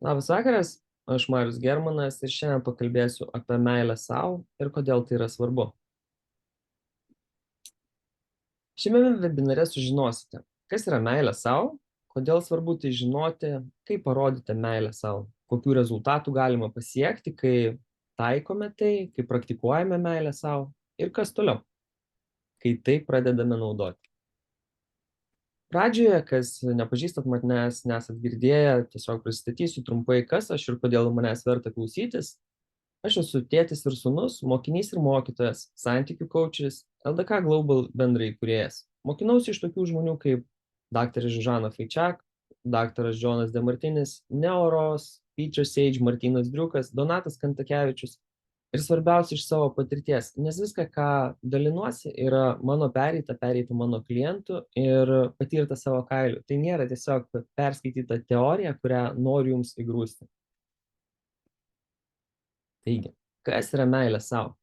Labas vakaras, aš Marius Germanas ir šiandien pakalbėsiu apie meilę sau ir kodėl tai yra svarbu. Šiame webinare sužinosite, kas yra meilė sau, kodėl svarbu tai žinoti, kaip parodyti meilę sau, kokių rezultatų galima pasiekti, kai taikome tai, kai praktikuojame meilę sau ir kas toliau, kai tai pradedame naudoti. Pradžioje, kas nepažįstat manęs, nesat girdėję, tiesiog pristatysiu trumpai, kas aš ir kodėl manęs verta klausytis. Aš esu tėtis ir sūnus, mokinys ir mokytojas, santykių coachas, LDK Global bendrai įkūrėjas. Mokinausi iš tokių žmonių kaip dr. Žužana Feičiak, dr. Džonas Demartinis, Neoros, Peter Sage, Martynas Driukas, Donatas Kantakevičius ir svarbiausia iš savo patirties, nes viską, ką dalinuosi, yra mano pereita mano klientų ir patirta savo kailiu. Tai nėra tiesiog perskaityta teorija, kurią noriu jums įgrūsti. Taigi, kas yra meilė sau?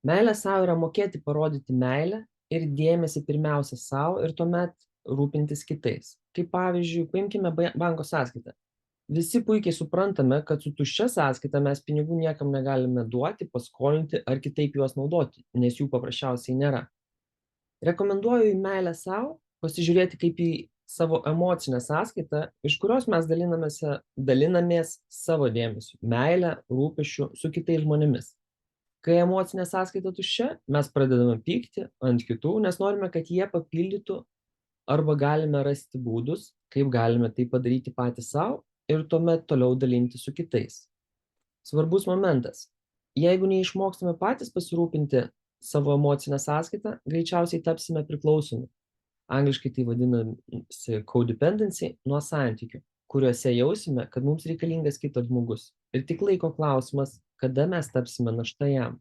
Meilė sau yra mokėti parodyti meilę ir dėmesį pirmiausia sau ir tuomet rūpintis kitais. Kaip pavyzdžiui, paimkime banko sąskaitą. Visi puikiai suprantame, kad su tuščia sąskaita mes pinigų niekam negalime duoti, paskolinti ar kitaip juos naudoti, nes jų paprasčiausiai nėra. Rekomenduoju į meilę sau pasižiūrėti kaip į savo emocinę sąskaitą, iš kurios mes dalinamės savo dėmesiu, meilę, rūpesčiu su kitais žmonėmis. Kai emocinė sąskaita tuščia, mes pradedame pykti ant kitų, nes norime, kad jie papildytų arba galime rasti būdus, kaip galime tai padaryti patys savo ir tuomet toliau dalinti su kitais. Svarbus momentas. Jeigu neišmoksime patys pasirūpinti savo emocinę sąskaitą, greičiausiai tapsime priklausomi. Angliškai tai vadinasi codependency nuo santykių, kuriuose jausime, kad mums reikalingas kitas žmogus. Ir tik laiko klausimas, kada mes tapsime našta jam.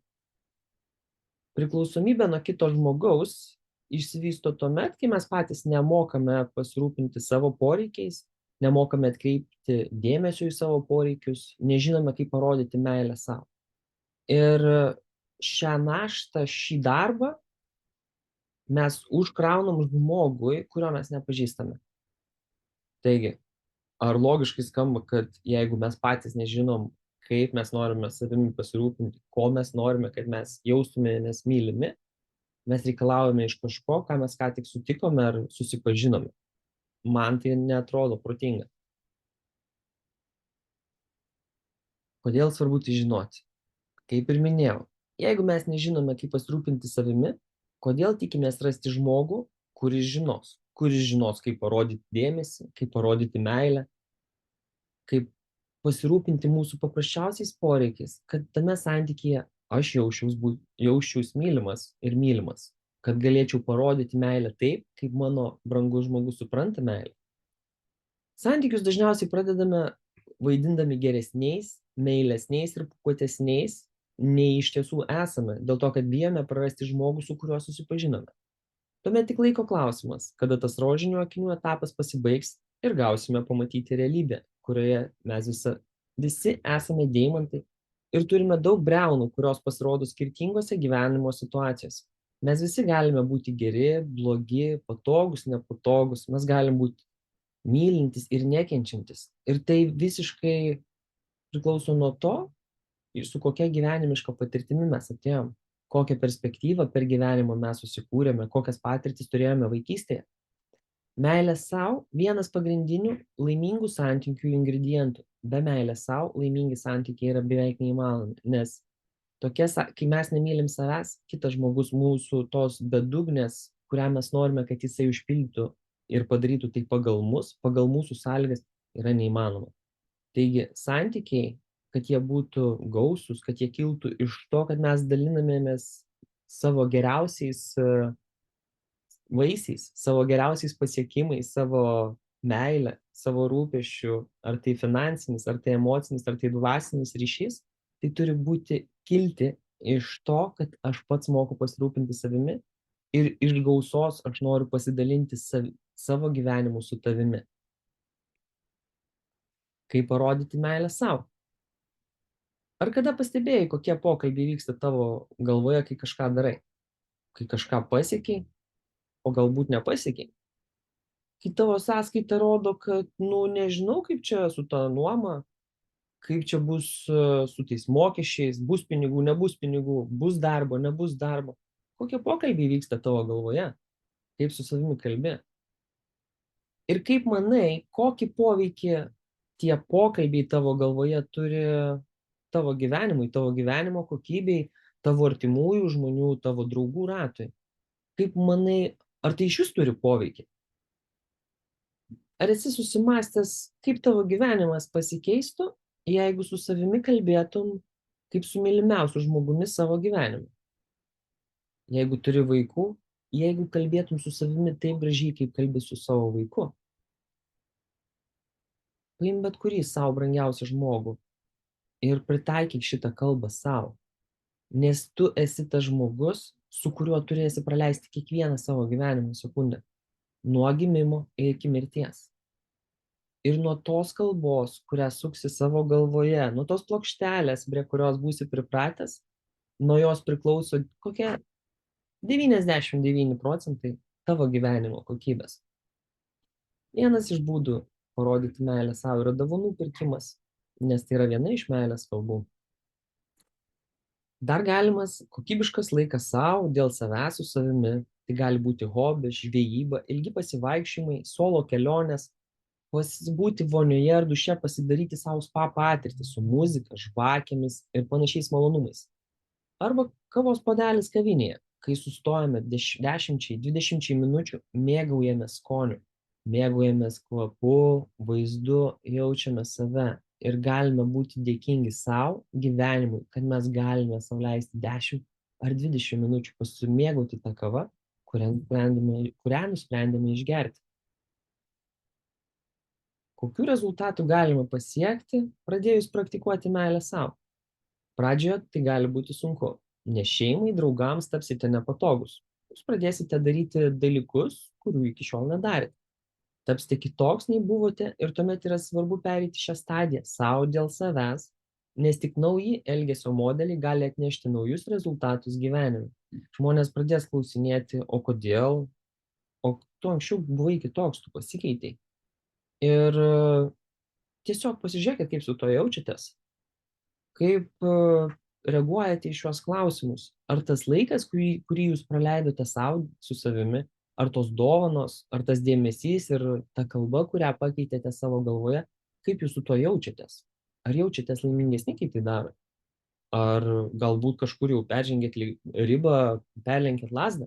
Priklausomybė nuo kito žmogaus išsivysto tuomet, kai mes patys nemokame pasirūpinti savo poreikiais, nemokame atkreipti dėmesio į savo poreikius, nežinome, kaip parodyti meilę savo. Ir šią naštą, šį darbą mes užkraunam žmogui, kurio mes nepažįstame. Taigi, ar logiškai skamba, kad jeigu mes patys nežinom, kaip mes norime savimi pasirūpinti, ko mes norime, kad mes jaustumėmės mylimi, mes reikalaujame iš kažko, ką mes ką tik sutikome ar susipažinome. Man tai neatrodo protinga. Kodėl svarbu tai žinoti? Kaip ir minėjau, jeigu mes nežinome, kaip pasirūpinti savimi, kodėl tikimės rasti žmogų, kuris žinos, kaip parodyti dėmesį, kaip parodyti meilę, kaip pasirūpinti mūsų paprasčiausiais poreikiais, kad tame santykyje aš jausčiaus mylimas ir mylimas, kad galėčiau parodyti meilę taip, kaip mano brangus žmogus supranta meilę. Santykius dažniausiai pradedame vaidindami geresniais, meilesniais ir pūkuotesniais, nei iš tiesų esame, dėl to, kad bijome prarasti žmogų, su kuriuo susipažinome. Tuomet tik laiko klausimas, kada tas rožinių akinių etapas pasibaigs ir gausime pamatyti realybę, kurioje mes visi esame deimantai ir turime daug briaunų, kurios pasirodo skirtingose gyvenimo situacijose. Mes visi galime būti geri, blogi, patogus, nepatogus, mes galim būti mylintis ir nekenčiantis. Ir tai visiškai priklauso nuo to, su kokia gyvenimiška patirtimi mes atėjom, kokią perspektyvą per gyvenimą mes susikūrėme, kokias patirtis turėjome vaikystėje. Meilė sau vienas pagrindinių laimingų santykių ingredientų. Be meilės sau laimingi santykiai yra beveik neįmanomi, nes kai mes nemylim savęs, kitas žmogus mūsų tos bedugnės, kurią mes norime, kad jisai užpildytų ir padarytų tai pagal mūsų sąlygas, yra neįmanoma. Taigi santykiai, kad jie būtų gausūs, kad jie kiltų iš to, kad mes dalinamės savo geriausiais vaisiais, savo geriausiais pasiekimais, savo meilę, savo rūpesčių, ar tai finansinis, ar tai emocinis, ar tai dvasinis ryšys, tai turi kilti iš to, kad aš pats moku pasirūpinti savimi ir iš gausos aš noriu pasidalinti savo gyvenimu su tavimi. Kaip parodyti meilę sau? Ar kada pastebėjai, kokie pokalbiai vyksta tavo galvoje, kai kažką darai? Kai kažką pasiekiai, o galbūt nepasiekiai? kai tavo sąskaita rodo, kad, nu, nežinau, kaip čia su ta nuoma, kaip čia bus su tais mokesčiais, bus pinigų, nebus pinigų, bus darbo, nebus darbo. Kokie pokalbiai vyksta tavo galvoje, kaip su savimi kalbi. Ir kaip manai, kokį poveikį tie pokalbiai tavo galvoje turi tavo gyvenimui, tavo gyvenimo kokybei, tavo artimųjų žmonių, tavo draugų ratui. Kaip manai, ar tai iš vis turi poveikį? Ar esi susimąstęs, kaip tavo gyvenimas pasikeistų, jeigu su savimi kalbėtum kaip su mylimiausiu žmogumi savo gyvenime? Jeigu turi vaikų, jeigu kalbėtum su savimi taip gražiai, kaip kalbi su savo vaiku. Paim bet kurį savo brangiausią žmogų ir pritaikyk šitą kalbą savo. Nes tu esi tas žmogus, su kuriuo turėsi praleisti kiekvieną savo gyvenimo sekundę. Nuo gimimo iki mirties. Ir nuo tos kalbos, kurią suksi savo galvoje, nuo tos plokštelės, prie kurios būsi pripratęs, nuo jos priklauso kokie 99% tavo gyvenimo kokybės. Vienas iš būdų parodyti meilę savo yra dovanų pirkimas, nes tai yra viena iš meilės kalbų. Dar galimas kokybiškas laikas savo dėl savęs su savimi. Tai gali būti hobis, žvejyba, ilgi pasivaikščiojimai, solo kelionės, būti vonioje ar duše, pasidaryti savo spa patirtį su muzika, žvakėmis ir panašiais malonumais. Arba kavos puodelis kavinėje, kai sustojame 10-20 minučių, mėgaujamės skoniu, mėgaujamės kvapu, vaizdu, jaučiame save ir galime būti dėkingi savo gyvenimui, kad mes galime sau leisti 10 ar 20 minučių pasimėgauti tą kavą, kurią nusprendėme išgerti. Kokių rezultatų galima pasiekti, pradėjus praktikuoti meilę savo? Pradžioje tai gali būti sunku, nes šeimai, draugams tapsite nepatogus. Jūs pradėsite daryti dalykus, kurių iki šiol nedarėte. Tapsite kitoks nei buvote ir tuomet yra svarbu pereiti šią stadiją savo dėl savęs, nes tik nauji elgesio modeliai gali atnešti naujus rezultatus gyvenime. Žmonės pradės klausinėti, o kodėl, o tu anksčiau buvai kitoks, tu pasikeitei. Ir tiesiog pasižiūrėkit, kaip su to jaučiatės, kaip reaguojate į šios klausimus. Ar tas laikas, kurį jūs praleidote savo su savimi, ar tos dovanos, ar tas dėmesys ir ta kalba, kurią pakeitėte savo galvoje, kaip jūs su to jaučiatės? Ar jaučiatės laimingesni, kaip tai daro? Ar galbūt kažkur jau peržengėt ribą, perlenkėt lazdą?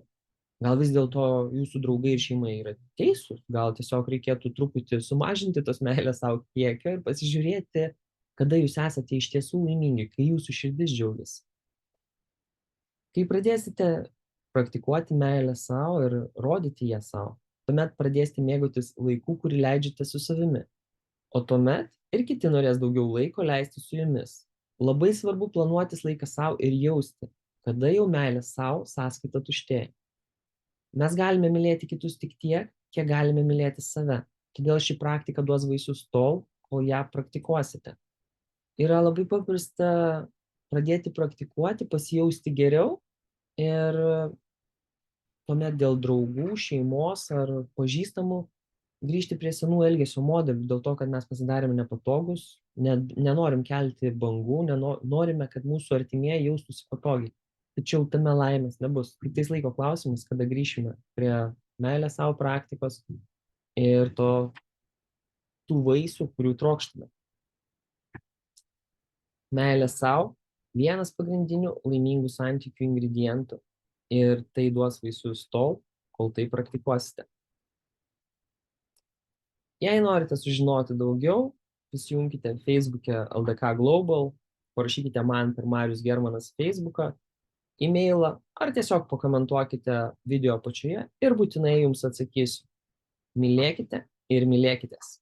Gal vis dėlto jūsų draugai ir šeima yra teisūs? Gal tiesiog reikėtų truputį sumažinti tos meilės savo kiekio ir pasižiūrėti, kada jūs esate iš tiesų laimingi, kai jūsų širdis džiaugiasi. Kai pradėsite praktikuoti meilę savo ir rodyti ją savo, tuomet pradėsite mėgautis laiku, kurį leidžiate su savimi. O tuomet ir kiti norės daugiau laiko leisti su jumis. Labai svarbu planuotis laiką savo ir jausti, kada jau meilė savo sąskaita tuštėja. Mes galime mylėti kitus tik tiek, kiek galime mylėti save. Todėl ši praktika duos vaisius tol, kol ją praktikuosite. Yra labai paprasta pradėti praktikuoti, pasijausti geriau ir tuomet dėl draugų, šeimos ar pažįstamų grįžti prie senų elgesio modelių, dėl to, kad mes pasidarėme nepatogus, nenorim kelti bangų, norime, kad mūsų artimieji jaustųsi patogiai. Tačiau tame laimės nebus. Tik tais laiko klausimas, kada grįšime prie meilės savo praktikos ir tų vaisių, kurių trokštame. Meilė savo – vienas pagrindinių laimingų santykių ingredientų ir tai duos vaisius tol, kol tai praktikuosite. Jei norite sužinoti daugiau, prisijunkite Facebook'e LDK Global, parašykite man per Marius Germanas Facebook'ą, e-mailą ar tiesiog pakomentuokite video apačioje ir būtinai jums atsakysiu. Mylėkite ir mylėkitės.